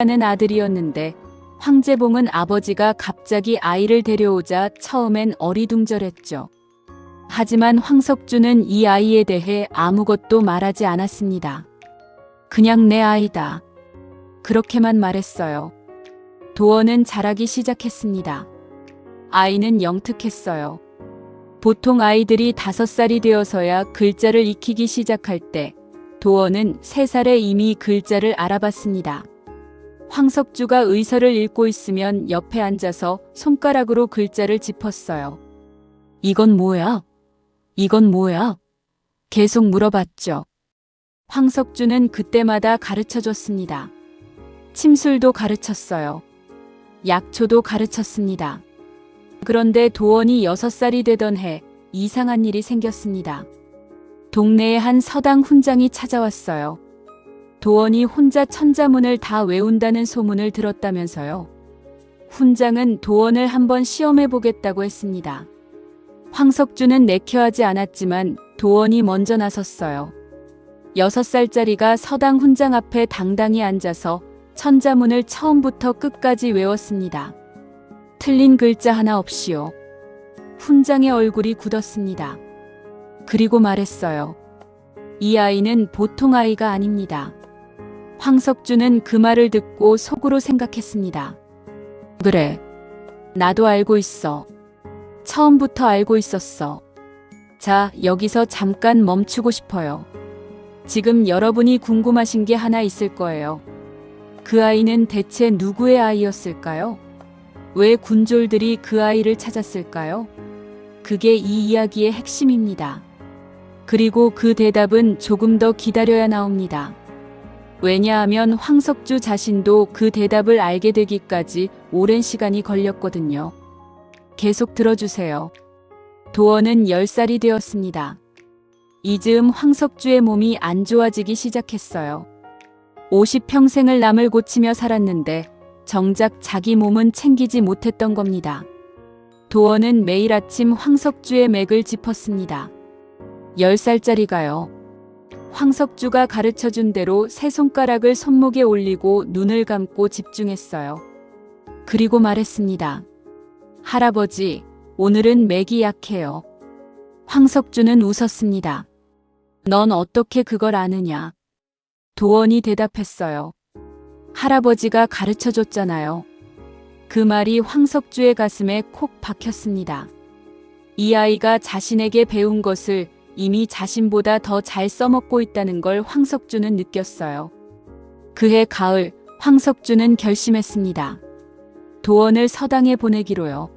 하는 아들이었는데 황제봉은 아버지가 갑자기 아이를 데려오자 처음엔 어리둥절했죠. 하지만 황석주는 이 아이에 대해 아무것도 말하지 않았습니다. 그냥 내 아이다. 그렇게만 말했어요. 도원은 자라기 시작했습니다. 아이는 영특했어요. 보통 아이들이 5살이 되어서야 글자를 익히기 시작할 때 도원은 3살에 이미 글자를 알아봤습니다. 황석주가 의서를 읽고 있으면 옆에 앉아서 손가락으로 글자를 짚었어요. 이건 뭐야? 이건 뭐야? 계속 물어봤죠. 황석주는 그때마다 가르쳐줬습니다. 침술도 가르쳤어요. 약초도 가르쳤습니다. 그런데 도원이 6살이 되던 해 이상한 일이 생겼습니다. 동네에 한 서당 훈장이 찾아왔어요. 도원이 혼자 천자문을 다 외운다는 소문을 들었다면서요. 훈장은 도원을 한번 시험해보겠다고 했습니다. 황석주는 내켜하지 않았지만 도원이 먼저 나섰어요. 6살짜리가 서당 훈장 앞에 당당히 앉아서 천자문을 처음부터 끝까지 외웠습니다. 틀린 글자 하나 없이요. 훈장의 얼굴이 굳었습니다. 그리고 말했어요. 이 아이는 보통 아이가 아닙니다. 황석주는 그 말을 듣고 속으로 생각했습니다. 그래, 나도 알고 있어. 처음부터 알고 있었어. 자, 여기서 잠깐 멈추고 싶어요. 지금 여러분이 궁금하신 게 하나 있을 거예요. 그 아이는 대체 누구의 아이였을까요? 왜 군졸들이 그 아이를 찾았을까요? 그게 이 이야기의 핵심입니다. 그리고 그 대답은 조금 더 기다려야 나옵니다. 왜냐하면 황석주 자신도 그 대답을 알게 되기까지 오랜 시간이 걸렸거든요. 계속 들어주세요. 도원은 10살이 되었습니다. 이즈음 황석주의 몸이 안 좋아지기 시작했어요. 50평생을 남을 고치며 살았는데 정작 자기 몸은 챙기지 못했던 겁니다. 도원은 매일 아침 황석주의 맥을 짚었습니다. 10살짜리가요. 황석주가 가르쳐준 대로 세 손가락을 손목에 올리고 눈을 감고 집중했어요. 그리고 말했습니다. 할아버지, 오늘은 맥이 약해요. 황석주는 웃었습니다. 넌 어떻게 그걸 아느냐? 도원이 대답했어요. 할아버지가 가르쳐줬잖아요. 그 말이 황석주의 가슴에 콕 박혔습니다. 이 아이가 자신에게 배운 것을 이미 자신보다 더 잘 써먹고 있다는 걸 황석주는 느꼈어요. 그해 가을, 황석주는 결심했습니다. 도원을 서당에 보내기로요.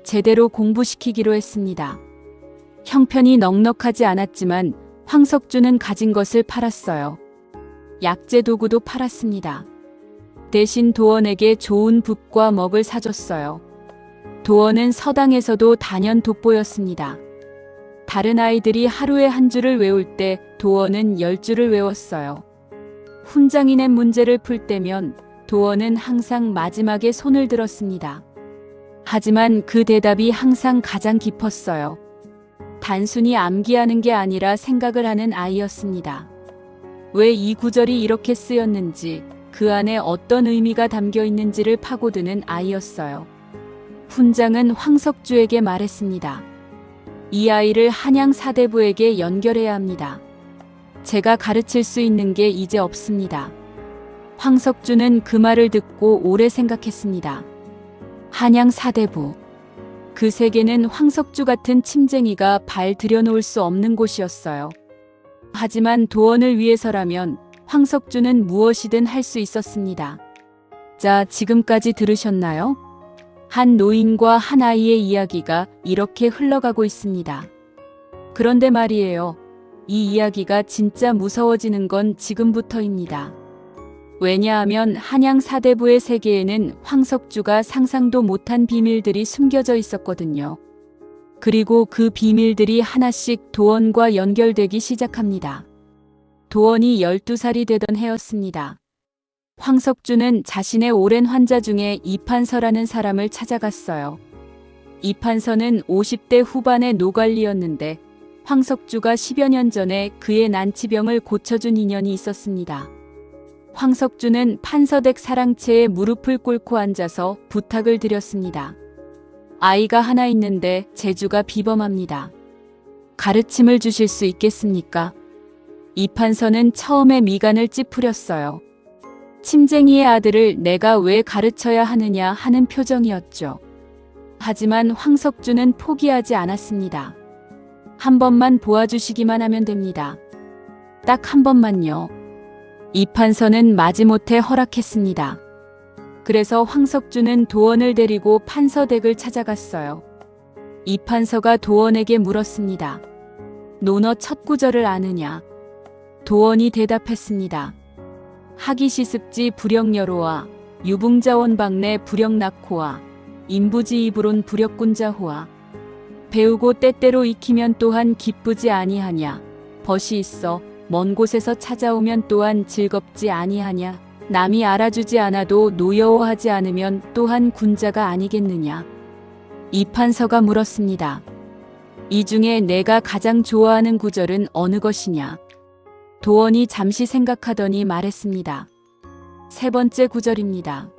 제대로 공부시키기로 했습니다. 형편이 넉넉하지 않았지만 황석주는 가진 것을 팔았어요. 약재 도구도 팔았습니다. 대신 도원에게 좋은 붓과 먹을 사줬어요. 도원은 서당에서도 단연 돋보였습니다. 다른 아이들이 하루에 한 줄을 외울 때 도원은 10줄을 외웠어요. 훈장이 낸 문제를 풀 때면 도원은 항상 마지막에 손을 들었습니다. 하지만 그 대답이 항상 가장 깊었어요. 단순히 암기하는 게 아니라 생각을 하는 아이였습니다. 왜 이 구절이 이렇게 쓰였는지, 그 안에 어떤 의미가 담겨 있는지를 파고드는 아이였어요. 훈장은 황석주에게 말했습니다. 이 아이를 한양 사대부에게 연결해야 합니다. 제가 가르칠 수 있는 게 이제 없습니다. 황석주는 그 말을 듣고 오래 생각했습니다. 한양 사대부. 그 세계는 황석주 같은 침쟁이가 발 들여놓을 수 없는 곳이었어요. 하지만 도원을 위해서라면 황석주는 무엇이든 할 수 있었습니다. 자, 지금까지 들으셨나요? 한 노인과 한 아이의 이야기가 이렇게 흘러가고 있습니다. 그런데 말이에요. 이 이야기가 진짜 무서워지는 건 지금부터입니다. 왜냐하면 한양 사대부의 세계에는 황석주가 상상도 못한 비밀들이 숨겨져 있었거든요. 그리고 그 비밀들이 하나씩 도원과 연결되기 시작합니다. 도원이 12살이 되던 해였습니다. 황석주는 자신의 오랜 환자 중에 이판서라는 사람을 찾아갔어요. 이판서는 50대 후반의 노관리였는데 황석주가 10여 년 전에 그의 난치병을 고쳐준 인연이 있었습니다. 황석주는 판서댁 사랑채에 무릎을 꿇고 앉아서 부탁을 드렸습니다. 아이가 하나 있는데 재주가 비범합니다. 가르침을 주실 수 있겠습니까? 이 판서는 처음에 미간을 찌푸렸어요. 침쟁이의 아들을 내가 왜 가르쳐야 하느냐 하는 표정이었죠. 하지만 황석주는 포기하지 않았습니다. 한 번만 보아주시기만 하면 됩니다. 딱 한 번만요. 이 판서는 마지못해 허락했습니다. 그래서 황석주는 도원을 데리고 판서댁을 찾아갔어요. 이 판서가 도원에게 물었습니다. 너 첫 구절을 아느냐? 도원이 대답했습니다. 하기시습지 불역여로와 유붕자원박내 불역낙호와 인부지이불온 불역군자호와 배우고 때때로 익히면 또한 기쁘지 아니하냐. 벗이 있어 먼 곳에서 찾아오면 또한 즐겁지 아니하냐. 남이 알아주지 않아도 노여워하지 않으면 또한 군자가 아니겠느냐. 이 판서가 물었습니다. 이 중에 내가 가장 좋아하는 구절은 어느 것이냐. 도원이 잠시 생각하더니 말했습니다. 세 번째 구절입니다.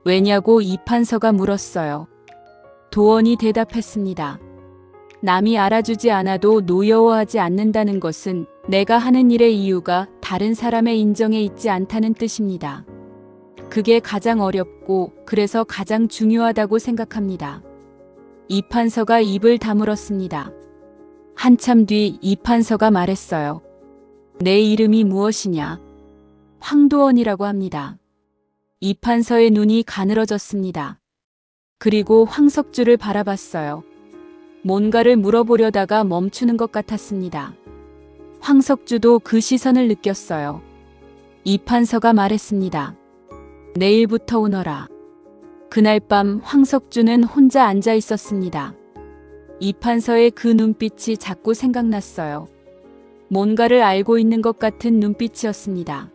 왜냐고 이 판서가 물었어요. 도원이 대답했습니다. 남이 알아주지 않아도 노여워하지 않는다는 것은 내가 하는 일의 이유가 다른 사람의 인정에 있지 않다는 뜻입니다. 그게 가장 어렵고 그래서 가장 중요하다고 생각합니다. 이 판서가 입을 다물었습니다. 한참 뒤 이 판서가 말했어요. 내 이름이 무엇이냐? 황도원이라고 합니다. 이 판서의 눈이 가늘어졌습니다. 그리고 황석주를 바라봤어요. 뭔가를 물어보려다가 멈추는 것 같았습니다. 황석주도 그 시선을 느꼈어요. 이 판서가 말했습니다. 내일부터 오너라. 그날 밤 황석주는 혼자 앉아 있었습니다. 이 판서의 그 눈빛이 자꾸 생각났어요. 뭔가를 알고 있는 것 같은 눈빛이었습니다.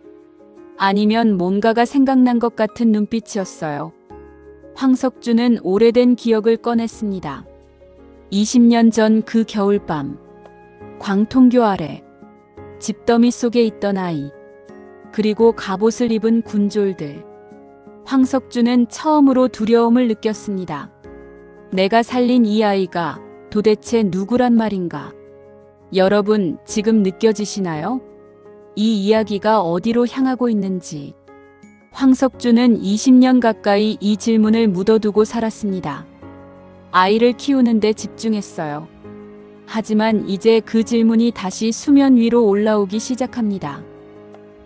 아니면 뭔가가 생각난 것 같은 눈빛이었어요. 황석주는 오래된 기억을 꺼냈습니다. 20년 전 그 겨울밤, 광통교 아래, 집더미 속에 있던 아이, 그리고 갑옷을 입은 군졸들. 황석주는 처음으로 두려움을 느꼈습니다. 내가 살린 이 아이가 도대체 누구란 말인가? 여러분, 지금 느껴지시나요? 이 이야기가 어디로 향하고 있는지. 황석주는 20년 가까이 이 질문을 묻어두고 살았습니다. 아이를 키우는데 집중했어요. 하지만 이제 그 질문이 다시 수면 위로 올라오기 시작합니다.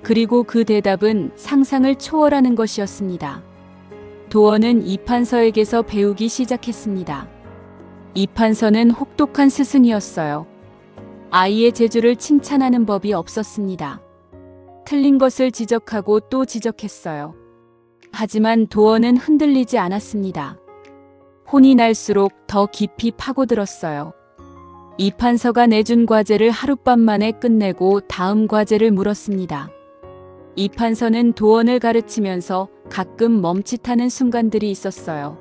그리고 그 대답은 상상을 초월하는 것이었습니다. 도원은 이 판서에게서 배우기 시작했습니다. 이 판서는 혹독한 스승이었어요. 아이의 재주를 칭찬하는 법이 없었습니다. 틀린 것을 지적하고 또 지적했어요. 하지만 도원은 흔들리지 않았습니다. 혼이 날수록 더 깊이 파고들었어요. 이 판서가 내준 과제를 하룻밤 만에 끝내고 다음 과제를 물었습니다. 이 판서는 도원을 가르치면서 가끔 멈칫하는 순간들이 있었어요.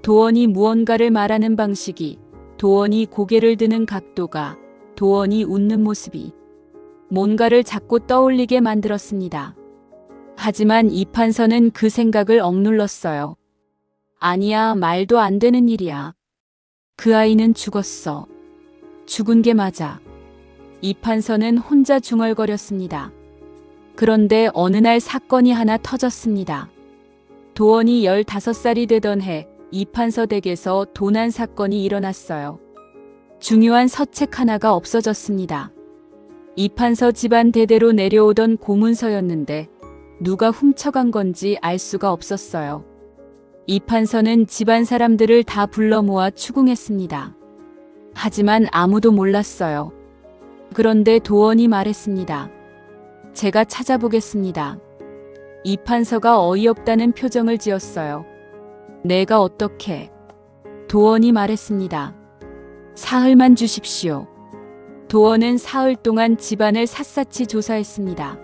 도원이 무언가를 말하는 방식이, 도원이 고개를 드는 각도가, 도원이 웃는 모습이 뭔가를 자꾸 떠올리게 만들었습니다. 하지만 이 판서는 그 생각을 억눌렀어요. 아니야, 말도 안 되는 일이야. 그 아이는 죽었어. 죽은 게 맞아. 이 판서는 혼자 중얼거렸습니다. 그런데 어느 날 사건이 하나 터졌습니다. 도원이 15살이 되던 해 이 판서 댁에서 도난 사건이 일어났어요. 중요한 서책 하나가 없어졌습니다. 이 판서 집안 대대로 내려오던 고문서였는데 누가 훔쳐간 건지 알 수가 없었어요. 이 판서는 집안 사람들을 다 불러 모아 추궁했습니다. 하지만 아무도 몰랐어요. 그런데 도원이 말했습니다. 제가 찾아보겠습니다. 이 판서가 어이없다는 표정을 지었어요. 내가 어떻게? 도원이 말했습니다. 사흘만 주십시오. 도원은 사흘 동안 집안을 샅샅이 조사했습니다.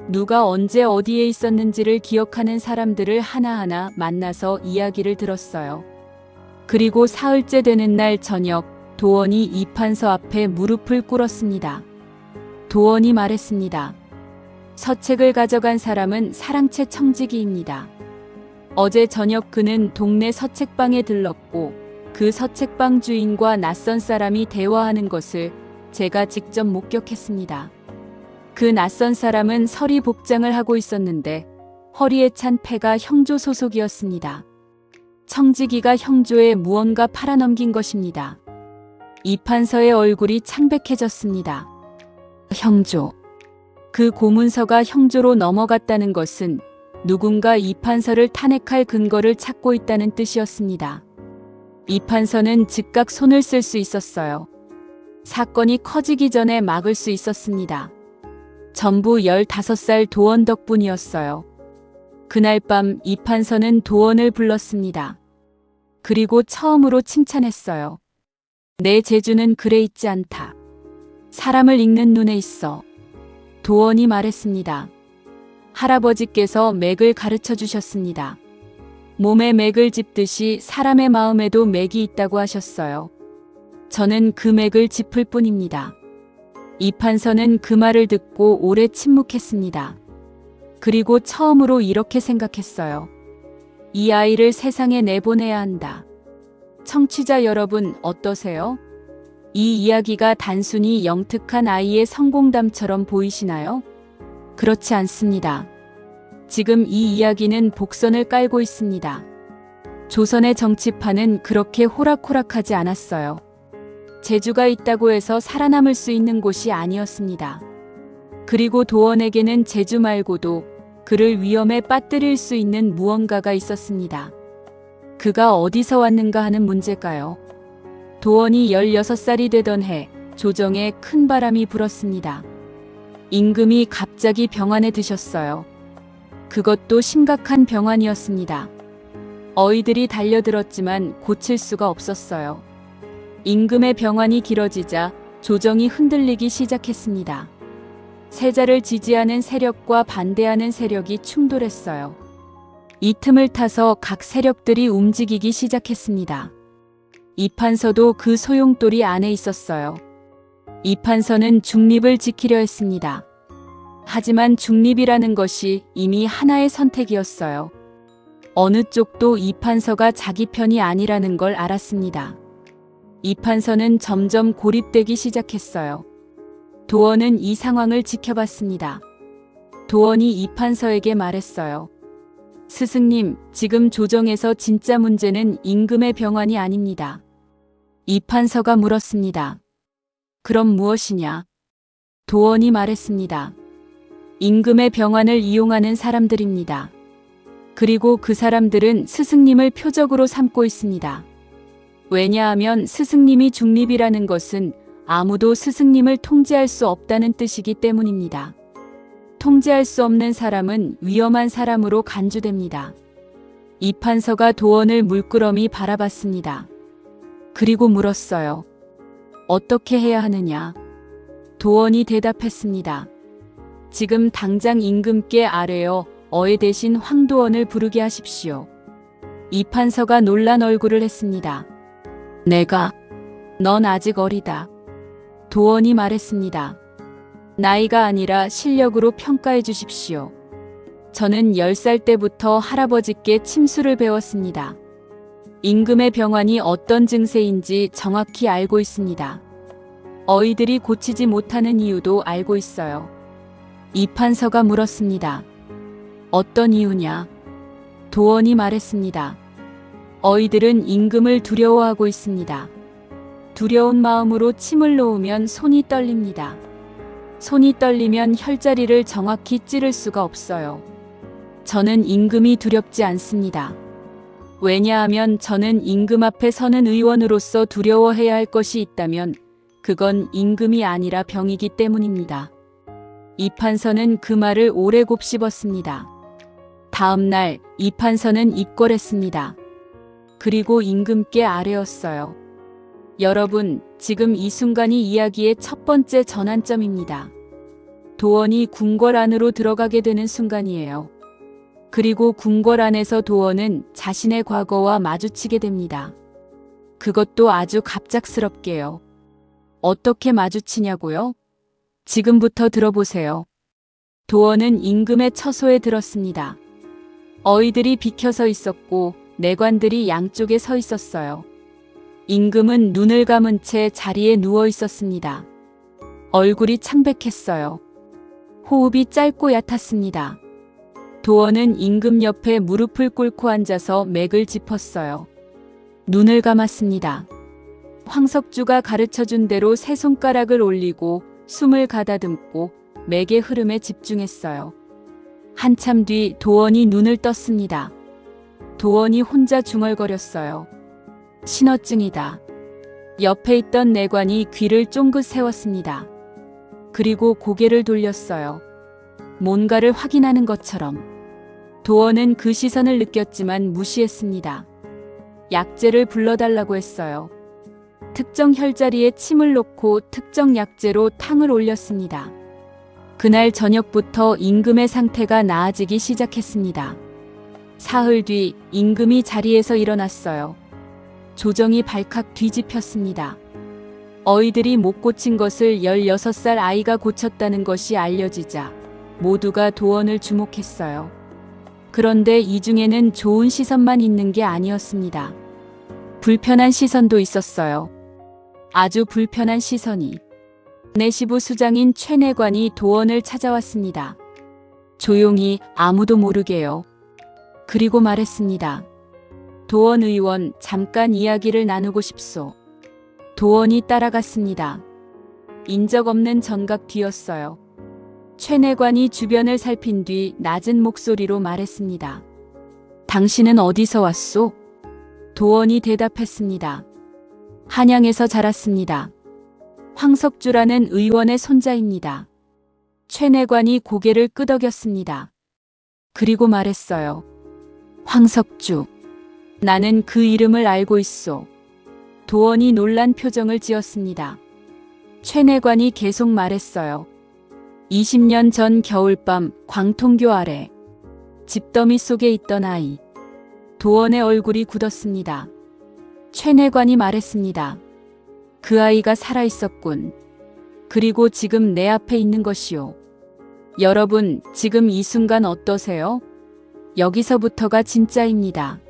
누가 언제 어디에 있었는지를 기억하는 사람들을 하나하나 만나서 이야기를 들었어요. 그리고 사흘째 되는 날 저녁, 도원이 이 판서 앞에 무릎을 꿇었습니다. 도원이 말했습니다. 서책을 가져간 사람은 사랑채 청지기입니다. 어제 저녁 그는 동네 서책방에 들렀고 그 서책방 주인과 낯선 사람이 대화하는 것을 제가 직접 목격했습니다. 그 낯선 사람은 서리 복장을 하고 있었는데 허리에 찬 패가 형조 소속이었습니다. 청지기가 형조에 무언가 팔아넘긴 것입니다. 이판서의 얼굴이 창백해졌습니다. 형조. 그 고문서가 형조로 넘어갔다는 것은 누군가 이판서를 탄핵할 근거를 찾고 있다는 뜻이었습니다. 이판서는 즉각 손을 쓸 수 있었어요. 사건이 커지기 전에 막을 수 있었습니다. 전부 15살 도원 덕분이었어요. 그날 밤 이판서는 도원을 불렀습니다. 그리고 처음으로 칭찬했어요. 내 재주는 글에 있지 않다. 사람을 읽는 눈에 있어. 도원이 말했습니다. 할아버지께서 맥을 가르쳐 주셨습니다. 몸에 맥을 짚듯이 사람의 마음에도 맥이 있다고 하셨어요. 저는 그 맥을 짚을 뿐입니다. 이판서는 그 말을 듣고 오래 침묵했습니다. 그리고 처음으로 이렇게 생각했어요. 이 아이를 세상에 내보내야 한다. 청취자 여러분 어떠세요? 이 이야기가 단순히 영특한 아이의 성공담처럼 보이시나요? 그렇지 않습니다. 지금 이 이야기는 복선을 깔고 있습니다. 조선의 정치판은 그렇게 호락호락하지 않았어요. 재주가 있다고 해서 살아남을 수 있는 곳이 아니었습니다. 그리고 도원에게는 재주 말고도 그를 위험에 빠뜨릴 수 있는 무언가가 있었습니다. 그가 어디서 왔는가 하는 문제일까요? 도원이 16살이 되던 해 조정에 큰 바람이 불었습니다. 임금이 갑자기 병환에 드셨어요. 그것도 심각한 병환이었습니다. 어이들이 달려들었지만 고칠 수가 없었어요. 임금의 병환이 길어지자 조정이 흔들리기 시작했습니다. 세자를 지지하는 세력과 반대하는 세력이 충돌했어요. 이 틈을 타서 각 세력들이 움직이기 시작했습니다. 이판서도 그 소용돌이 안에 있었어요. 이판서는 중립을 지키려 했습니다. 하지만 중립이라는 것이 이미 하나의 선택이었어요. 어느 쪽도 이판서가 자기 편이 아니라는 걸 알았습니다. 이판서는 점점 고립되기 시작했어요. 도원은 이 상황을 지켜봤습니다. 도원이 이판서에게 말했어요. 스승님, 지금 조정에서 진짜 문제는 임금의 병환이 아닙니다. 이판서가 물었습니다. 그럼 무엇이냐? 도원이 말했습니다. 임금의 병환을 이용하는 사람들입니다. 그리고 그 사람들은 스승님을 표적으로 삼고 있습니다. 왜냐하면 스승님이 중립이라는 것은 아무도 스승님을 통제할 수 없다는 뜻이기 때문입니다. 통제할 수 없는 사람은 위험한 사람으로 간주됩니다. 이판서가 도원을 물끄러미 바라봤습니다. 그리고 물었어요. 어떻게 해야 하느냐? 도원이 대답했습니다. 지금 당장 임금께 아뢰어 어에 대신 황도원을 부르게 하십시오. 이판서가 놀란 얼굴을 했습니다. 내가? 넌 아직 어리다. 도원이 말했습니다. 나이가 아니라 실력으로 평가해 주십시오. 저는 10살 때부터 할아버지께 침수를 배웠습니다. 임금의 병환이 어떤 증세인지 정확히 알고 있습니다. 어이들이 고치지 못하는 이유도 알고 있어요. 이판서가 물었습니다. 어떤 이유냐? 도원이 말했습니다. 어이들은 임금을 두려워하고 있습니다. 두려운 마음으로 침을 놓으면 손이 떨립니다. 손이 떨리면 혈자리를 정확히 찌를 수가 없어요. 저는 임금이 두렵지 않습니다. 왜냐하면 저는 임금 앞에 서는 의원으로서 두려워해야 할 것이 있다면 그건 임금이 아니라 병이기 때문입니다. 이판서는 그 말을 오래 곱씹었습니다. 다음 날 이판서는 입궐했습니다. 그리고 임금께 아뢰었어요. 여러분, 지금 이 순간이 이야기의 첫 번째 전환점입니다. 도원이 궁궐 안으로 들어가게 되는 순간이에요. 그리고 궁궐 안에서 도원은 자신의 과거와 마주치게 됩니다. 그것도 아주 갑작스럽게요. 어떻게 마주치냐고요? 지금부터 들어보세요. 도원은 임금의 처소에 들었습니다. 어이들이 비켜서 있었고 내관들이 양쪽에 서 있었어요. 임금은 눈을 감은 채 자리에 누워 있었습니다. 얼굴이 창백했어요. 호흡이 짧고 얕았습니다. 도원은 임금 옆에 무릎을 꿇고 앉아서 맥을 짚었어요. 눈을 감았습니다. 황석주가 가르쳐준 대로 세 손가락을 올리고 숨을 가다듬고 맥의 흐름에 집중했어요. 한참 뒤 도원이 눈을 떴습니다. 도원이 혼자 중얼거렸어요. 신어증이다. 옆에 있던 내관이 귀를 쫑긋 세웠습니다. 그리고 고개를 돌렸어요. 뭔가를 확인하는 것처럼. 도원은 그 시선을 느꼈지만 무시했습니다. 약재를 불러달라고 했어요. 특정 혈자리에 침을 놓고 특정 약재로 탕을 올렸습니다. 그날 저녁부터 임금의 상태가 나아지기 시작했습니다. 사흘 뒤 임금이 자리에서 일어났어요. 조정이 발칵 뒤집혔습니다. 어이들이 못 고친 것을 16살 아이가 고쳤다는 것이 알려지자 모두가 도원을 주목했어요. 그런데 이 중에는 좋은 시선만 있는 게 아니었습니다. 불편한 시선도 있었어요. 아주 불편한 시선이. 내시부 수장인 최내관이 도원을 찾아왔습니다. 조용히 아무도 모르게요. 그리고 말했습니다. 도원 의원, 잠깐 이야기를 나누고 싶소. 도원이 따라갔습니다. 인적 없는 전각 뒤였어요. 최내관이 주변을 살핀 뒤 낮은 목소리로 말했습니다. 당신은 어디서 왔소? 도원이 대답했습니다. 한양에서 자랐습니다. 황석주라는 의원의 손자입니다. 최내관이 고개를 끄덕였습니다. 그리고 말했어요. 황석주. 나는 그 이름을 알고 있소. 도원이 놀란 표정을 지었습니다. 최내관이 계속 말했어요. 20년 전 겨울밤 광통교 아래 집더미 속에 있던 아이. 도원의 얼굴이 굳었습니다. 최내관이 말했습니다. 그 아이가 살아있었군. 그리고 지금 내 앞에 있는 것이오. 여러분, 지금 이 순간 어떠세요? 여기서부터가 진짜입니다.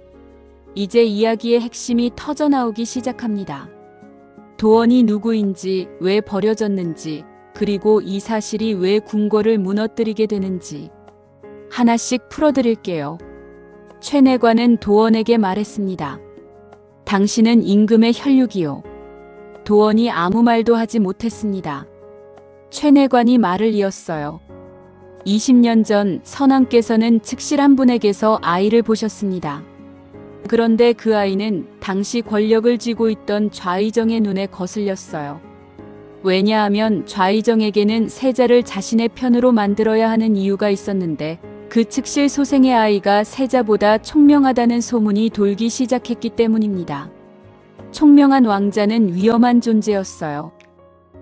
이제 이야기의 핵심이 터져나오기 시작합니다. 도원이 누구인지, 왜 버려졌는지, 그리고 이 사실이 왜 궁궐을 무너뜨리게 되는지 하나씩 풀어드릴게요. 최내관은 도원에게 말했습니다. 당신은 임금의 혈육이요. 도원이 아무 말도 하지 못했습니다. 최내관이 말을 이었어요. 20년 전 선왕께서는 측실한 분에게서 아이를 보셨습니다. 그런데 그 아이는 당시 권력을 쥐고 있던 좌의정의 눈에 거슬렸어요. 왜냐하면 좌의정에게는 세자를 자신의 편으로 만들어야 하는 이유가 있었는데 그 측실 소생의 아이가 세자보다 총명하다는 소문이 돌기 시작했기 때문입니다. 총명한 왕자는 위험한 존재였어요.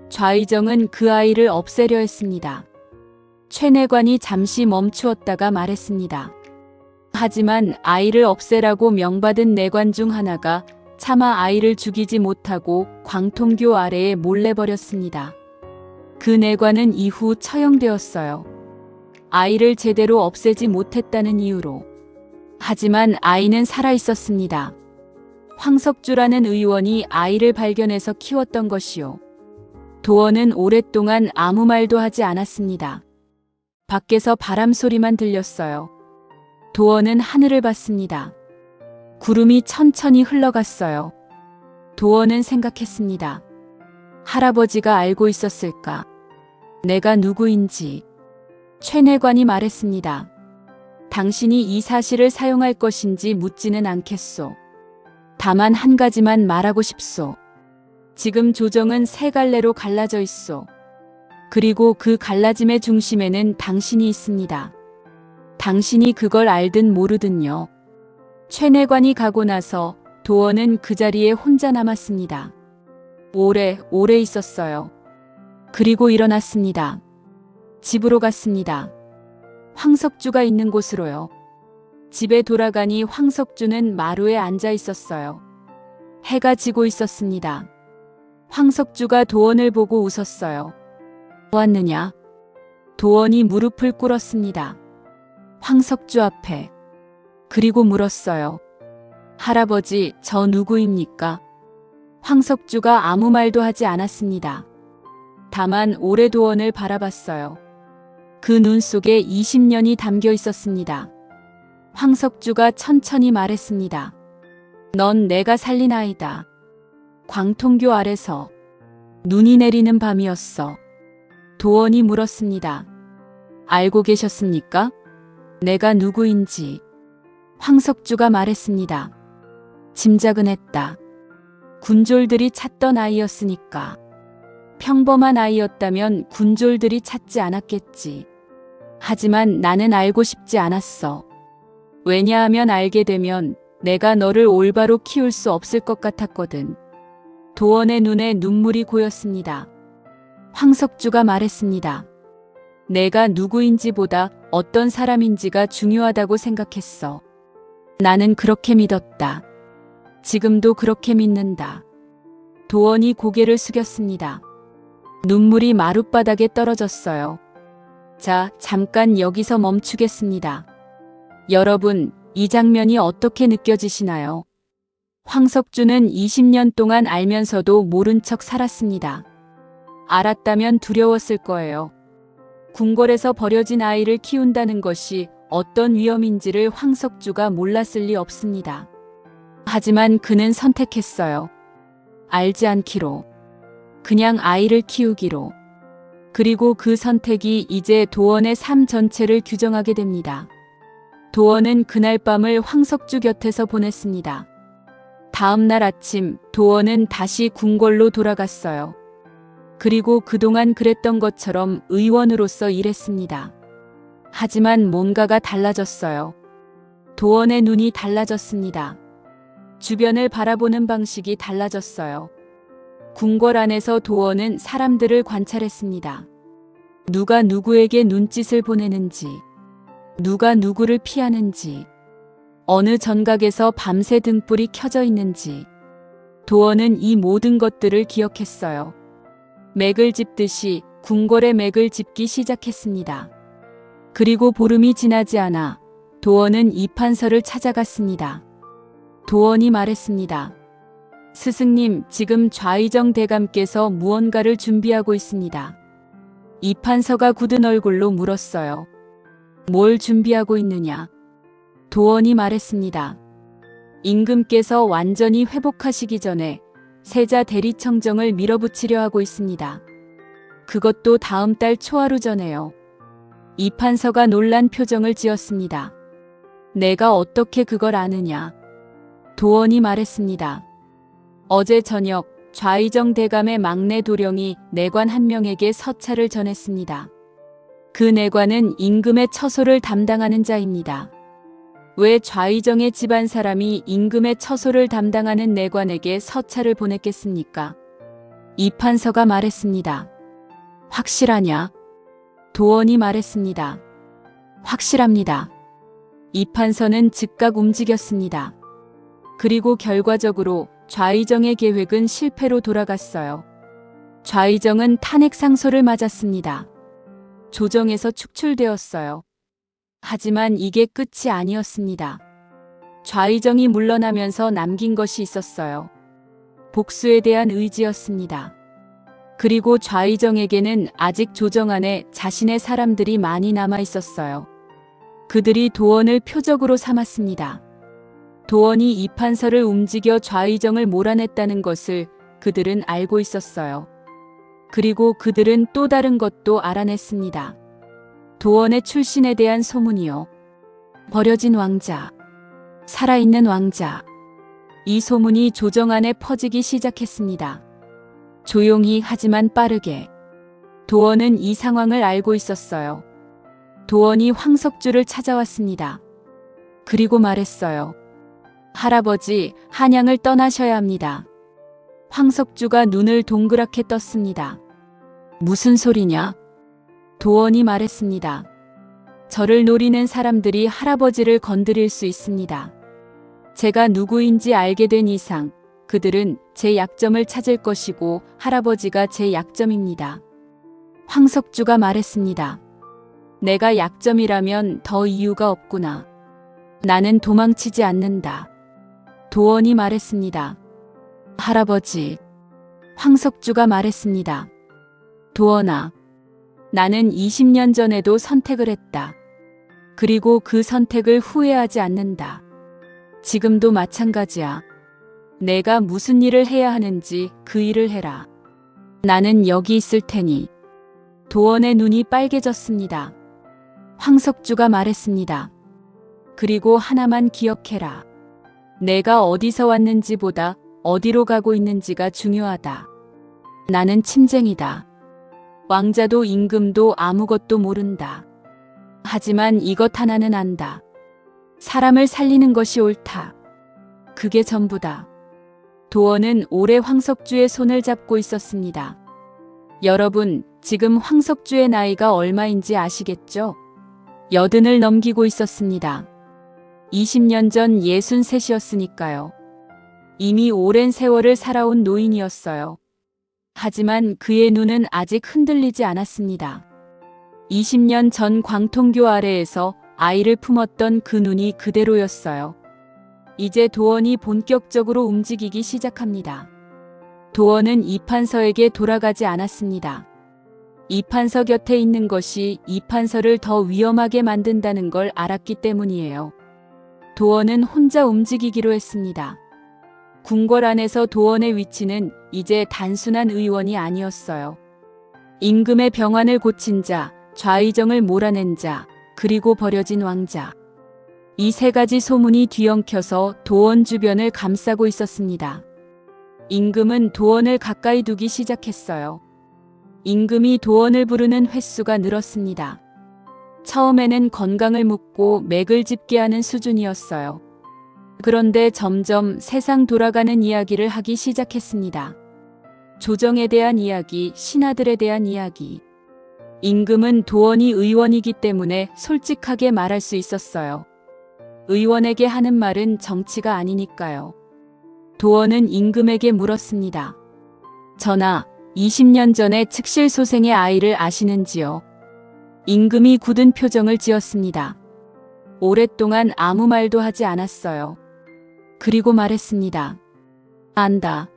좌의정은 그 아이를 없애려 했습니다. 최내관이 잠시 멈추었다가 말했습니다. 하지만 아이를 없애라고 명받은 내관 중 하나가 차마 아이를 죽이지 못하고 광통교 아래에 몰래 버렸습니다. 그 내관은 이후 처형되었어요. 아이를 제대로 없애지 못했다는 이유로. 하지만 아이는 살아있었습니다. 황석주라는 의원이 아이를 발견해서 키웠던 것이요. 도원은 오랫동안 아무 말도 하지 않았습니다. 밖에서 바람 소리만 들렸어요. 도원은 하늘을 봤습니다. 구름이 천천히 흘러갔어요. 도원은 생각했습니다. 할아버지가 알고 있었을까? 내가 누구인지. 최내관이 말했습니다. 당신이 이 사실을 사용할 것인지 묻지는 않겠소. 다만 한 가지만 말하고 싶소. 지금 조정은 세 갈래로 갈라져 있소. 그리고 그 갈라짐의 중심에는 당신이 있습니다. 당신이 그걸 알든 모르든요. 최내관이 가고 나서 도원은 그 자리에 혼자 남았습니다. 오래 있었어요. 그리고 일어났습니다. 집으로 갔습니다. 황석주가 있는 곳으로요. 집에 돌아가니 황석주는 마루에 앉아 있었어요. 해가 지고 있었습니다. 황석주가 도원을 보고 웃었어요. 왔느냐? 도원이 무릎을 꿇었습니다. 황석주 앞에. 그리고 물었어요. 할아버지, 저 누구입니까? 황석주가 아무 말도 하지 않았습니다. 다만 오래 도원을 바라봤어요. 그 눈 속에 20년이 담겨 있었습니다. 황석주가 천천히 말했습니다. 넌 내가 살린 아이다. 광통교 아래서 눈이 내리는 밤이었어. 도원이 물었습니다. 알고 계셨습니까? 내가 누구인지. 황석주가 말했습니다. 짐작은 했다. 군졸들이 찾던 아이였으니까. 평범한 아이였다면 군졸들이 찾지 않았겠지. 하지만 나는 알고 싶지 않았어. 왜냐하면 알게 되면 내가 너를 올바로 키울 수 없을 것 같았거든. 도원의 눈에 눈물이 고였습니다. 황석주가 말했습니다. 내가 누구인지보다 어떤 사람인지가 중요하다고 생각했어. 나는 그렇게 믿었다. 지금도 그렇게 믿는다. 도원이 고개를 숙였습니다. 눈물이 마룻바닥에 떨어졌어요. 자, 잠깐 여기서 멈추겠습니다. 여러분, 이 장면이 어떻게 느껴지시나요? 황석주는 20년 동안 알면서도 모른 척 살았습니다. 알았다면 두려웠을 거예요. 궁궐에서 버려진 아이를 키운다는 것이 어떤 위험인지를 황석주가 몰랐을 리 없습니다. 하지만 그는 선택했어요. 알지 않기로. 그냥 아이를 키우기로. 그리고 그 선택이 이제 도원의 삶 전체를 규정하게 됩니다. 도원은 그날 밤을 황석주 곁에서 보냈습니다. 다음 날 아침 도원은 다시 궁궐로 돌아갔어요. 그리고 그동안 그랬던 것처럼 의원으로서 일했습니다. 하지만 뭔가가 달라졌어요. 도원의 눈이 달라졌습니다. 주변을 바라보는 방식이 달라졌어요. 궁궐 안에서 도원은 사람들을 관찰했습니다. 누가 누구에게 눈짓을 보내는지, 누가 누구를 피하는지, 어느 전각에서 밤새 등불이 켜져 있는지. 도원은 이 모든 것들을 기억했어요. 맥을 짚듯이 궁궐의 맥을 짚기 시작했습니다. 그리고 보름이 지나지 않아 도원은 이판서를 찾아갔습니다. 도원이 말했습니다. 스승님, 지금 좌의정 대감께서 무언가를 준비하고 있습니다. 이판서가 굳은 얼굴로 물었어요. 뭘 준비하고 있느냐? 도원이 말했습니다. 임금께서 완전히 회복하시기 전에 세자 대리청정을 밀어붙이려 하고 있습니다. 그것도 다음 달 초하루 전에요. 이판서가 놀란 표정을 지었습니다. 내가 어떻게 그걸 아느냐? 도원이 말했습니다. 어제 저녁 좌의정 대감의 막내 도령이 내관 한 명에게 서찰을 전했습니다. 그 내관은 임금의 처소를 담당하는 자입니다. 왜 좌의정의 집안 사람이 임금의 처소를 담당하는 내관에게 서찰을 보냈겠습니까? 이판서가 말했습니다. 확실하냐? 도원이 말했습니다. 확실합니다. 이판서는 즉각 움직였습니다. 그리고 결과적으로 좌의정의 계획은 실패로 돌아갔어요. 좌의정은 탄핵 상소를 맞았습니다. 조정에서 축출되었어요. 하지만 이게 끝이 아니었습니다. 좌의정이 물러나면서 남긴 것이 있었어요. 복수에 대한 의지였습니다. 그리고 좌의정에게는 아직 조정 안에 자신의 사람들이 많이 남아 있었어요. 그들이 도원을 표적으로 삼았습니다. 도원이 이판서를 움직여 좌의정을 몰아냈다는 것을 그들은 알고 있었어요. 그리고 그들은 또 다른 것도 알아냈습니다. 도원의 출신에 대한 소문이요. 버려진 왕자, 살아있는 왕자. 이 소문이 조정 안에 퍼지기 시작했습니다. 조용히 하지만 빠르게. 도원은 이 상황을 알고 있었어요. 도원이 황석주를 찾아왔습니다. 그리고 말했어요. 할아버지, 한양을 떠나셔야 합니다. 황석주가 눈을 동그랗게 떴습니다. 무슨 소리냐? 도원이 말했습니다. 저를 노리는 사람들이 할아버지를 건드릴 수 있습니다. 제가 누구인지 알게 된 이상 그들은 제 약점을 찾을 것이고 할아버지가 제 약점입니다. 황석주가 말했습니다. 내가 약점이라면 더 이유가 없구나. 나는 도망치지 않는다. 도원이 말했습니다. 할아버지. 황석주가 말했습니다. 도원아, 나는 20년 전에도 선택을 했다. 그리고 그 선택을 후회하지 않는다. 지금도 마찬가지야. 내가 무슨 일을 해야 하는지 그 일을 해라. 나는 여기 있을 테니. 도원의 눈이 빨개졌습니다. 황석주가 말했습니다. 그리고 하나만 기억해라. 내가 어디서 왔는지보다 어디로 가고 있는지가 중요하다. 나는 침쟁이다. 왕자도 임금도 아무것도 모른다. 하지만 이것 하나는 안다. 사람을 살리는 것이 옳다. 그게 전부다. 도원은 오래 황석주의 손을 잡고 있었습니다. 여러분, 지금 황석주의 나이가 얼마인지 아시겠죠? 80을 넘기고 있었습니다. 20년 전 63이었으니까요. 이미 오랜 세월을 살아온 노인이었어요. 하지만 그의 눈은 아직 흔들리지 않았습니다. 20년 전 광통교 아래에서 아이를 품었던 그 눈이 그대로였어요. 이제 도원이 본격적으로 움직이기 시작합니다. 도원은 이판서에게 돌아가지 않았습니다. 이판서 곁에 있는 것이 이판서를 더 위험하게 만든다는 걸 알았기 때문이에요. 도원은 혼자 움직이기로 했습니다. 궁궐 안에서 도원의 위치는 이제 단순한 의원이 아니었어요. 임금의 병환을 고친 자, 좌의정을 몰아낸 자, 그리고 버려진 왕자. 이 세 가지 소문이 뒤엉켜서 도원 주변을 감싸고 있었습니다. 임금은 도원을 가까이 두기 시작했어요. 임금이 도원을 부르는 횟수가 늘었습니다. 처음에는 건강을 묻고 맥을 짚게 하는 수준이었어요. 그런데 점점 세상 돌아가는 이야기를 하기 시작했습니다. 조정에 대한 이야기, 신하들에 대한 이야기. 임금은 도원이 의원이기 때문에 솔직하게 말할 수 있었어요. 의원에게 하는 말은 정치가 아니니까요. 도원은 임금에게 물었습니다. 전하, 20년 전에 측실소생의 아이를 아시는지요? 임금이 굳은 표정을 지었습니다. 오랫동안 아무 말도 하지 않았어요. 그리고 말했습니다. 안다.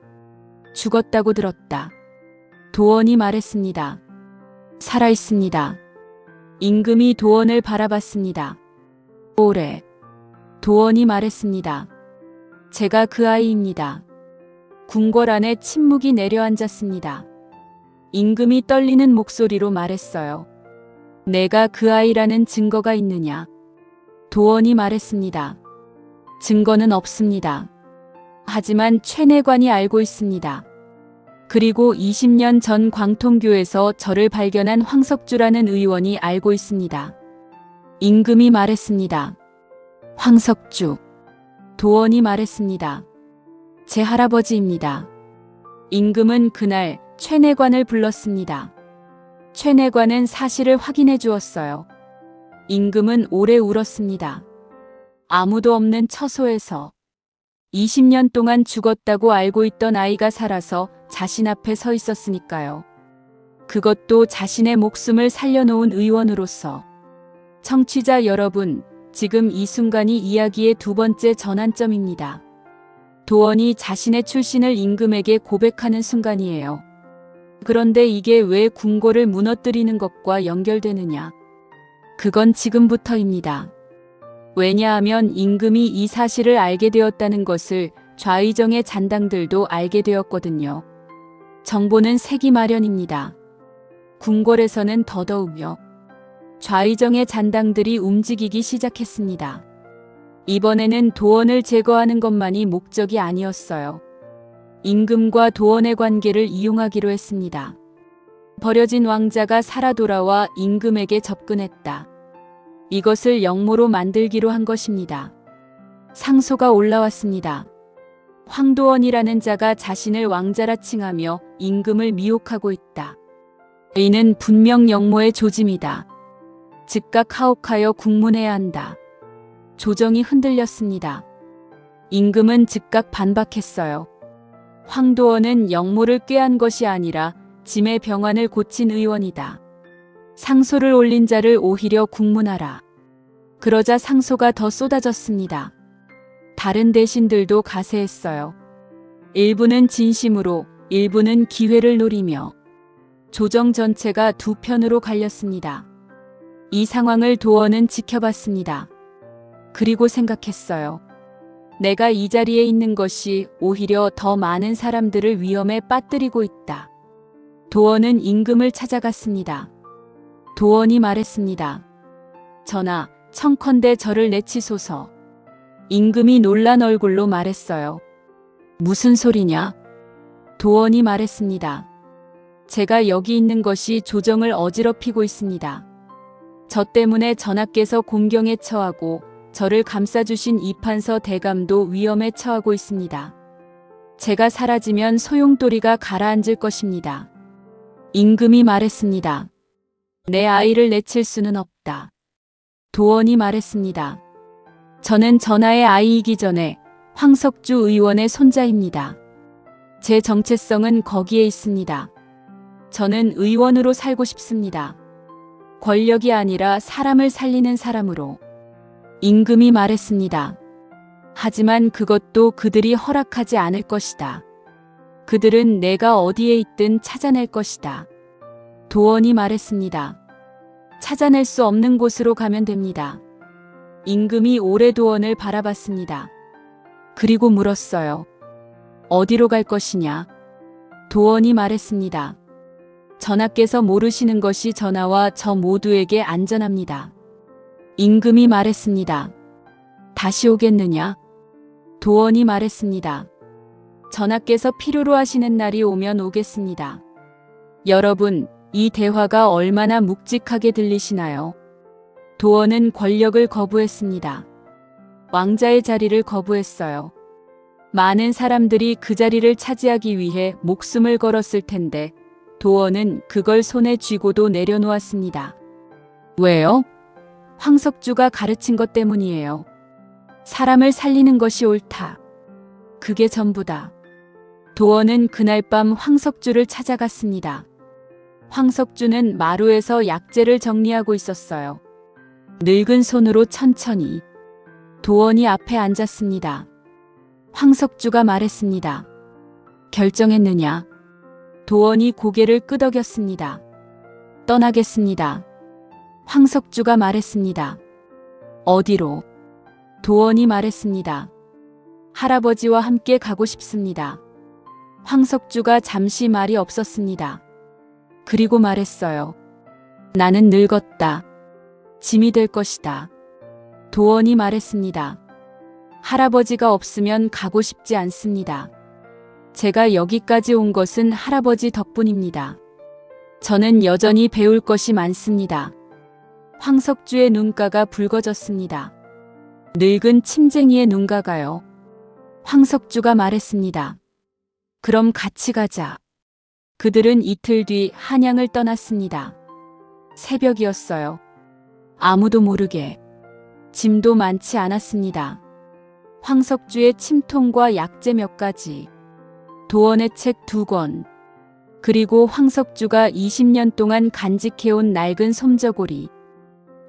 죽었다고 들었다. 도원이 말했습니다. 살아있습니다. 임금이 도원을 바라봤습니다. 오래. 도원이 말했습니다. 제가 그 아이입니다. 궁궐 안에 침묵이 내려앉았습니다. 임금이 떨리는 목소리로 말했어요. 내가 그 아이라는 증거가 있느냐? 도원이 말했습니다. 증거는 없습니다. 하지만 최내관이 알고 있습니다. 그리고 20년 전 광통교에서 저를 발견한 황석주라는 의원이 알고 있습니다. 임금이 말했습니다. 황석주. 도원이 말했습니다. 제 할아버지입니다. 임금은 그날 최내관을 불렀습니다. 최내관은 사실을 확인해 주었어요. 임금은 오래 울었습니다. 아무도 없는 처소에서 20년 동안 죽었다고 알고 있던 아이가 살아서 자신 앞에 서 있었으니까요. 그것도 자신의 목숨을 살려놓은 의원으로서. 청취자 여러분, 지금 이 순간이 이야기의 두 번째 전환점입니다. 도원이 자신의 출신을 임금에게 고백하는 순간이에요. 그런데 이게 왜 궁궐을 무너뜨리는 것과 연결되느냐? 그건 지금부터입니다. 왜냐하면 임금이 이 사실을 알게 되었다는 것을 좌의정의 잔당들도 알게 되었거든요. 정보는 새기 마련입니다. 궁궐에서는 더더욱요. 좌의정의 잔당들이 움직이기 시작했습니다. 이번에는 도원을 제거하는 것만이 목적이 아니었어요. 임금과 도원의 관계를 이용하기로 했습니다. 버려진 왕자가 살아 돌아와 임금에게 접근했다. 이것을 역모로 만들기로 한 것입니다. 상소가 올라왔습니다. 황도원이라는 자가 자신을 왕자라 칭하며 임금을 미혹하고 있다. 이는 분명 역모의 조짐이다. 즉각 하옥하여 국문해야 한다. 조정이 흔들렸습니다. 임금은 즉각 반박했어요. 황도원은 역모를 꾀한 것이 아니라 짐의 병환을 고친 의원이다. 상소를 올린 자를 오히려 국문하라. 그러자 상소가 더 쏟아졌습니다. 다른 대신들도 가세했어요. 일부는 진심으로, 일부는 기회를 노리며 조정 전체가 두 편으로 갈렸습니다. 이 상황을 도원은 지켜봤습니다. 그리고 생각했어요. 내가 이 자리에 있는 것이 오히려 더 많은 사람들을 위험에 빠뜨리고 있다. 도원은 임금을 찾아갔습니다. 도원이 말했습니다. 전하, 청컨대 저를 내치소서. 임금이 놀란 얼굴로 말했어요. 무슨 소리냐? 도원이 말했습니다. 제가 여기 있는 것이 조정을 어지럽히고 있습니다. 저 때문에 전하께서 공경에 처하고 저를 감싸주신 이판서 대감도 위험에 처하고 있습니다. 제가 사라지면 소용돌이가 가라앉을 것입니다. 임금이 말했습니다. 내 아이를 내칠 수는 없다. 도원이 말했습니다. 저는 전하의 아이이기 전에 황석주 의원의 손자입니다. 제 정체성은 거기에 있습니다. 저는 의원으로 살고 싶습니다. 권력이 아니라 사람을 살리는 사람으로. 임금이 말했습니다. 하지만 그것도 그들이 허락하지 않을 것이다. 그들은 내가 어디에 있든 찾아낼 것이다. 도원이 말했습니다. 찾아낼 수 없는 곳으로 가면 됩니다. 임금이 오래 도원을 바라봤습니다. 그리고 물었어요. 어디로 갈 것이냐? 도원이 말했습니다. 전하께서 모르시는 것이 전하와 저 모두에게 안전합니다. 임금이 말했습니다. 다시 오겠느냐? 도원이 말했습니다. 전하께서 필요로 하시는 날이 오면 오겠습니다. 여러분, 이 대화가 얼마나 묵직하게 들리시나요? 도원은 권력을 거부했습니다. 왕자의 자리를 거부했어요. 많은 사람들이 그 자리를 차지하기 위해 목숨을 걸었을 텐데 도원은 그걸 손에 쥐고도 내려놓았습니다. 왜요? 황석주가 가르친 것 때문이에요. 사람을 살리는 것이 옳다. 그게 전부다. 도원은 그날 밤 황석주를 찾아갔습니다. 황석주는 마루에서 약재를 정리하고 있었어요. 늙은 손으로 천천히. 도원이 앞에 앉았습니다. 황석주가 말했습니다. 결정했느냐? 도원이 고개를 끄덕였습니다. 떠나겠습니다. 황석주가 말했습니다. 어디로? 도원이 말했습니다. 할아버지와 함께 가고 싶습니다. 황석주가 잠시 말이 없었습니다. 그리고 말했어요. 나는 늙었다. 짐이 될 것이다. 도원이 말했습니다. 할아버지가 없으면 가고 싶지 않습니다. 제가 여기까지 온 것은 할아버지 덕분입니다. 저는 여전히 배울 것이 많습니다. 황석주의 눈가가 붉어졌습니다. 늙은 침쟁이의 눈가가요. 황석주가 말했습니다. 그럼 같이 가자. 그들은 이틀 뒤 한양을 떠났습니다. 새벽이었어요. 아무도 모르게. 짐도 많지 않았습니다. 황석주의 침통과 약재 몇 가지, 도원의 책 2권, 그리고 황석주가 20년 동안 간직해온 낡은 솜저고리.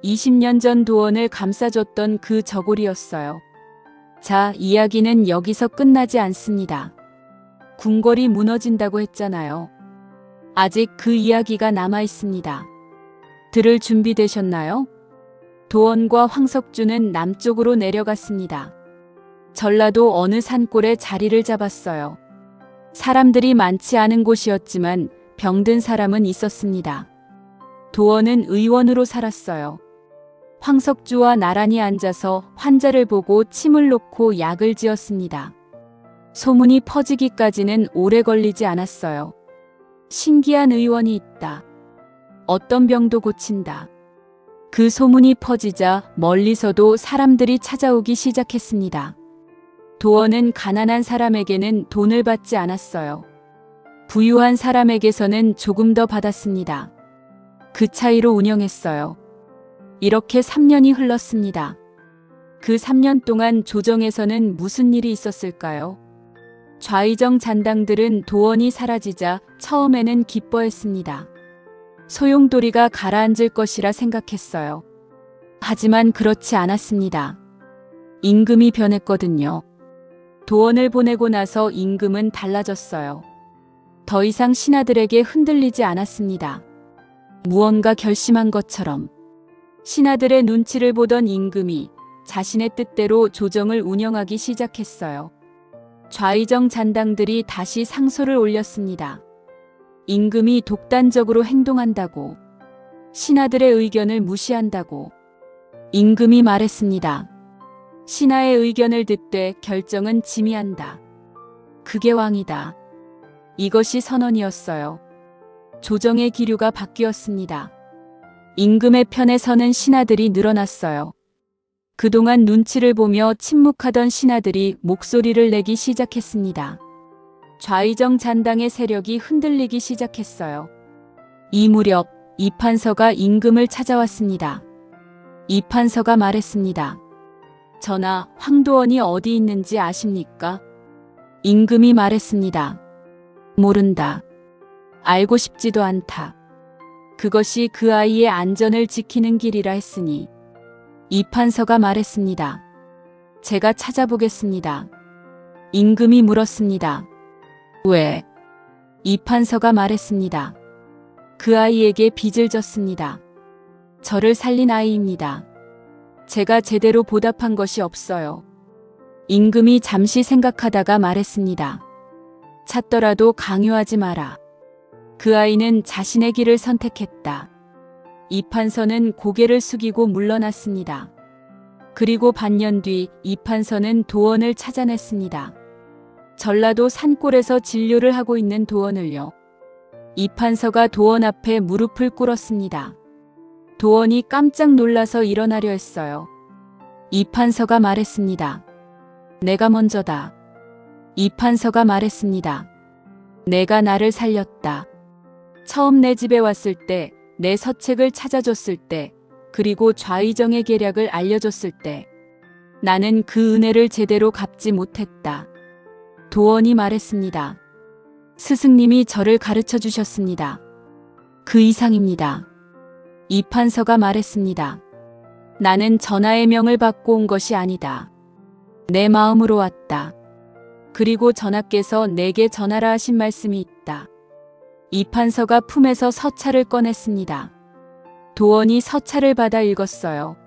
20년 전 도원을 감싸줬던 그 저고리였어요. 자, 이야기는 여기서 끝나지 않습니다. 궁궐이 무너진다고 했잖아요. 아직 그 이야기가 남아 있습니다. 들을 준비되셨나요? 도원과 황석주는 남쪽으로 내려갔습니다. 전라도 어느 산골에 자리를 잡았어요. 사람들이 많지 않은 곳이었지만 병든 사람은 있었습니다. 도원은 의원으로 살았어요. 황석주와 나란히 앉아서 환자를 보고 침을 놓고 약을 지었습니다. 소문이 퍼지기까지는 오래 걸리지 않았어요. 신기한 의원이 있다. 어떤 병도 고친다. 그 소문이 퍼지자 멀리서도 사람들이 찾아오기 시작했습니다. 도원은 가난한 사람에게는 돈을 받지 않았어요. 부유한 사람에게서는 조금 더 받았습니다. 그 차이로 운영했어요. 이렇게 3년이 흘렀습니다. 그 3년 동안 조정에서는 무슨 일이 있었을까요? 좌의정 잔당들은 도원이 사라지자 처음에는 기뻐했습니다. 소용돌이가 가라앉을 것이라 생각했어요. 하지만 그렇지 않았습니다. 임금이 변했거든요. 도원을 보내고 나서 임금은 달라졌어요. 더 이상 신하들에게 흔들리지 않았습니다. 무언가 결심한 것처럼 신하들의 눈치를 보던 임금이 자신의 뜻대로 조정을 운영하기 시작했어요. 좌의정 잔당들이 다시 상소를 올렸습니다. 임금이 독단적으로 행동한다고, 신하들의 의견을 무시한다고. 임금이 말했습니다. 신하의 의견을 듣되 결정은 짐이 한다. 그게 왕이다. 이것이 선언이었어요. 조정의 기류가 바뀌었습니다. 임금의 편에 서는 신하들이 늘어났어요. 그동안 눈치를 보며 침묵하던 신하들이 목소리를 내기 시작했습니다. 좌의정 잔당의 세력이 흔들리기 시작했어요. 이 무렵 이판서가 임금을 찾아왔습니다. 이판서가 말했습니다. 전하, 황도원이 어디 있는지 아십니까? 임금이 말했습니다. 모른다. 알고 싶지도 않다. 그것이 그 아이의 안전을 지키는 길이라 했으니. 이판서가 말했습니다. 제가 찾아보겠습니다. 임금이 물었습니다. 왜? 이판서가 말했습니다. 그 아이에게 빚을 졌습니다. 저를 살린 아이입니다. 제가 제대로 보답한 것이 없어요. 임금이 잠시 생각하다가 말했습니다. 찾더라도 강요하지 마라. 그 아이는 자신의 길을 선택했다. 이판서는 고개를 숙이고 물러났습니다. 그리고 반년 뒤 이판서는 도원을 찾아냈습니다. 전라도 산골에서 진료를 하고 있는 도원을요. 이판서가 도원 앞에 무릎을 꿇었습니다. 도원이 깜짝 놀라서 일어나려 했어요. 이판서가 말했습니다. 내가 먼저다. 이판서가 말했습니다. 내가 나를 살렸다. 처음 내 집에 왔을 때, 내 서책을 찾아줬을 때, 그리고 좌의정의 계략을 알려줬을 때, 나는 그 은혜를 제대로 갚지 못했다. 도원이 말했습니다. 스승님이 저를 가르쳐 주셨습니다. 그 이상입니다. 이판서가 말했습니다. 나는 전하의 명을 받고 온 것이 아니다. 내 마음으로 왔다. 그리고 전하께서 내게 전하라 하신 말씀이 있다. 이판서가 품에서 서찰을 꺼냈습니다. 도원이 서찰을 받아 읽었어요.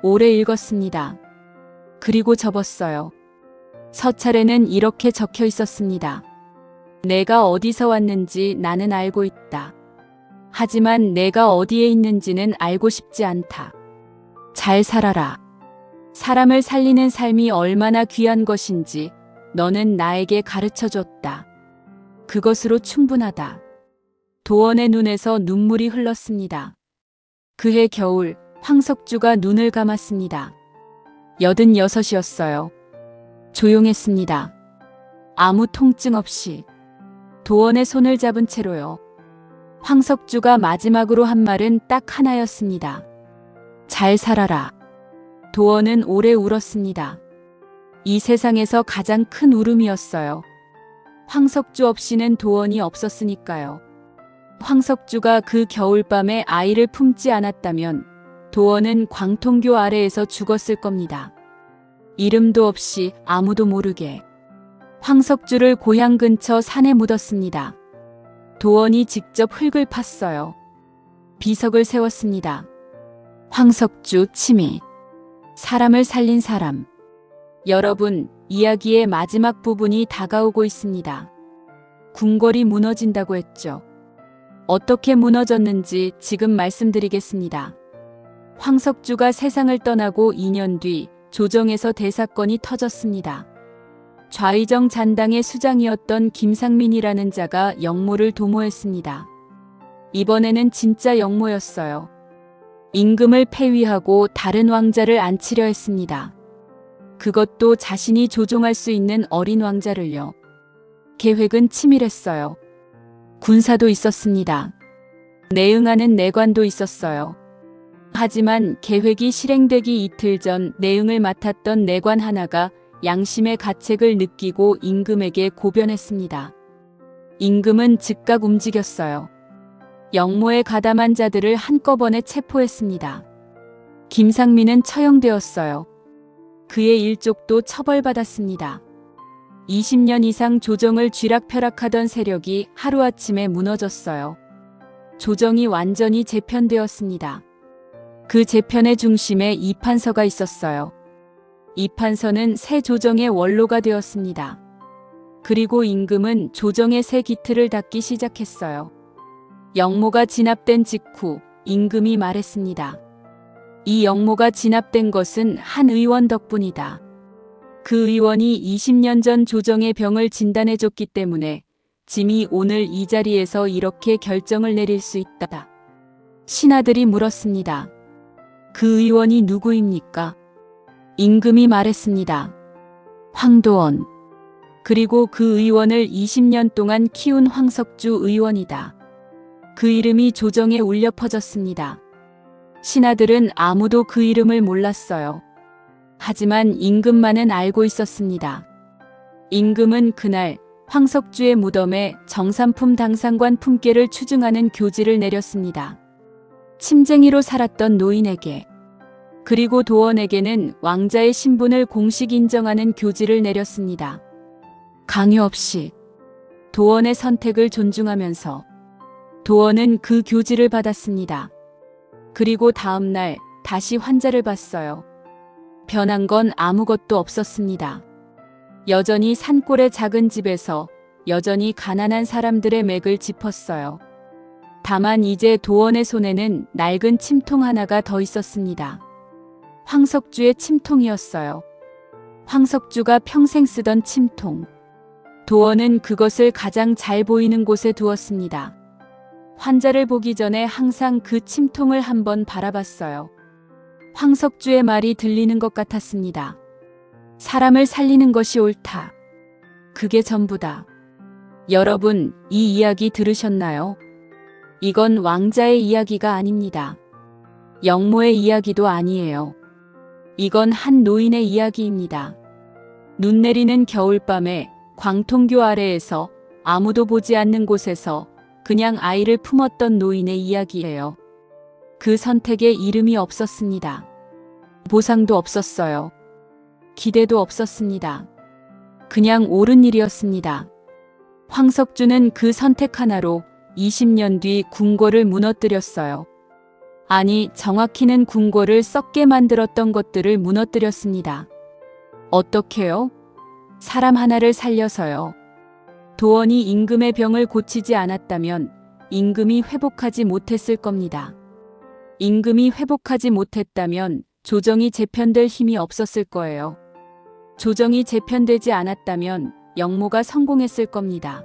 오래 읽었습니다. 그리고 접었어요. 서찰에는 이렇게 적혀 있었습니다. 내가 어디서 왔는지 나는 알고 있다. 하지만 내가 어디에 있는지는 알고 싶지 않다. 잘 살아라. 사람을 살리는 삶이 얼마나 귀한 것인지 너는 나에게 가르쳐줬다. 그것으로 충분하다. 도원의 눈에서 눈물이 흘렀습니다. 그해 겨울 황석주가 눈을 감았습니다. 86이었어요. 조용했습니다. 아무 통증 없이 도원의 손을 잡은 채로요. 황석주가 마지막으로 한 말은 딱 하나였습니다. 잘 살아라. 도원은 오래 울었습니다. 이 세상에서 가장 큰 울음이었어요. 황석주 없이는 도원이 없었으니까요. 황석주가 그 겨울밤에 아이를 품지 않았다면 도원은 광통교 아래에서 죽었을 겁니다. 이름도 없이 아무도 모르게 황석주를 고향 근처 산에 묻었습니다. 도원이 직접 흙을 팠어요. 비석을 세웠습니다. 황석주 치미. 사람을 살린 사람. 여러분, 이야기의 마지막 부분이 다가오고 있습니다. 궁궐이 무너진다고 했죠. 어떻게 무너졌는지 지금 말씀드리겠습니다. 황석주가 세상을 떠나고 2년 뒤 조정에서 대사건이 터졌습니다. 좌의정 잔당의 수장이었던 김상민이라는 자가 영모를 도모했습니다. 이번에는 진짜 영모였어요. 임금을 폐위하고 다른 왕자를 앉히려 했습니다. 그것도 자신이 조종할 수 있는 어린 왕자를요. 계획은 치밀했어요. 군사도 있었습니다. 내응하는 내관도 있었어요. 하지만 계획이 실행되기 이틀 전 내응을 맡았던 내관 하나가 양심의 가책을 느끼고 임금에게 고변했습니다. 임금은 즉각 움직였어요. 영모에 가담한 자들을 한꺼번에 체포했습니다. 김상민은 처형되었어요. 그의 일족도 처벌받았습니다. 20년 이상 조정을 쥐락펴락하던 세력이 하루아침에 무너졌어요. 조정이 완전히 재편되었습니다. 그 재편의 중심에 이판서가 있었어요. 이판서는 새 조정의 원로가 되었습니다. 그리고 임금은 조정의 새 기틀을 닦기 시작했어요. 영모가 진압된 직후 임금이 말했습니다. 이 영모가 진압된 것은 한 의원 덕분이다. 그 의원이 20년 전 조정의 병을 진단해줬기 때문에 짐이 오늘 이 자리에서 이렇게 결정을 내릴 수 있다. 신하들이 물었습니다. 그 의원이 누구입니까? 임금이 말했습니다. 황도원. 그리고 그 의원을 20년 동안 키운 황석주 의원이다. 그 이름이 조정에 울려 퍼졌습니다. 신하들은 아무도 그 이름을 몰랐어요. 하지만 임금만은 알고 있었습니다. 임금은 그날 황석주의 무덤에 정삼품 당상관 품계를 추증하는 교지를 내렸습니다. 침쟁이로 살았던 노인에게, 그리고 도원에게는 왕자의 신분을 공식 인정하는 교지를 내렸습니다. 강요 없이 도원의 선택을 존중하면서 도원은 그 교지를 받았습니다. 그리고 다음 날 다시 환자를 봤어요. 변한 건 아무것도 없었습니다. 여전히 산골의 작은 집에서 여전히 가난한 사람들의 맥을 짚었어요. 다만 이제 도원의 손에는 낡은 침통 하나가 더 있었습니다. 황석주의 침통이었어요. 황석주가 평생 쓰던 침통. 도원은 그것을 가장 잘 보이는 곳에 두었습니다. 환자를 보기 전에 항상 그 침통을 한번 바라봤어요. 황석주의 말이 들리는 것 같았습니다. 사람을 살리는 것이 옳다. 그게 전부다. 여러분, 이 이야기 들으셨나요? 이건 왕자의 이야기가 아닙니다. 영모의 이야기도 아니에요. 이건 한 노인의 이야기입니다. 눈 내리는 겨울밤에 광통교 아래에서 아무도 보지 않는 곳에서 그냥 아이를 품었던 노인의 이야기예요. 그 선택에 이름이 없었습니다. 보상도 없었어요. 기대도 없었습니다. 그냥 옳은 일이었습니다. 황석주는 그 선택 하나로 20년 뒤 궁궐을 무너뜨렸어요. 아니, 정확히는 궁궐을 썩게 만들었던 것들을 무너뜨렸습니다. 어떻게요? 사람 하나를 살려서요. 도원이 임금의 병을 고치지 않았다면 임금이 회복하지 못했을 겁니다. 임금이 회복하지 못했다면 조정이 재편될 힘이 없었을 거예요. 조정이 재편되지 않았다면 영모가 성공했을 겁니다.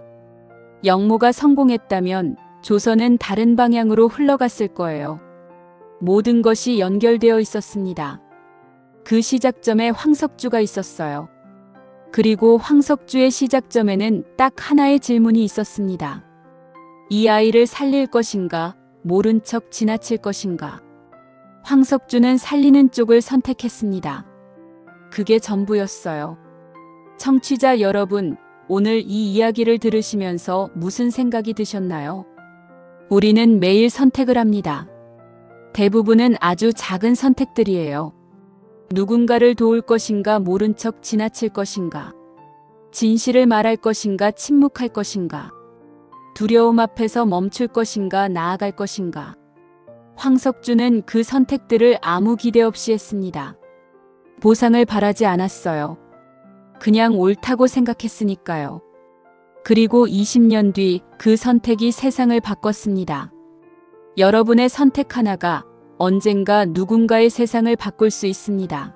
영모가 성공했다면 조선은 다른 방향으로 흘러갔을 거예요. 모든 것이 연결되어 있었습니다. 그 시작점에 황석주가 있었어요. 그리고 황석주의 시작점에는 딱 하나의 질문이 있었습니다. 이 아이를 살릴 것인가, 모른 척 지나칠 것인가. 황석주는 살리는 쪽을 선택했습니다. 그게 전부였어요. 청취자 여러분, 오늘 이 이야기를 들으시면서 무슨 생각이 드셨나요? 우리는 매일 선택을 합니다. 대부분은 아주 작은 선택들이에요. 누군가를 도울 것인가, 모른 척 지나칠 것인가. 진실을 말할 것인가, 침묵할 것인가. 두려움 앞에서 멈출 것인가, 나아갈 것인가. 황석주는 그 선택들을 아무 기대 없이 했습니다. 보상을 바라지 않았어요. 그냥 옳다고 생각했으니까요. 그리고 20년 뒤 그 선택이 세상을 바꿨습니다. 여러분의 선택 하나가 언젠가 누군가의 세상을 바꿀 수 있습니다.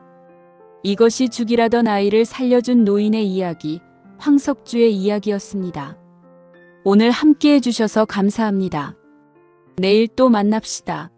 이것이 죽이라던 아이를 살려준 노인의 이야기, 황석주의 이야기였습니다. 오늘 함께 해주셔서 감사합니다. 내일 또 만납시다.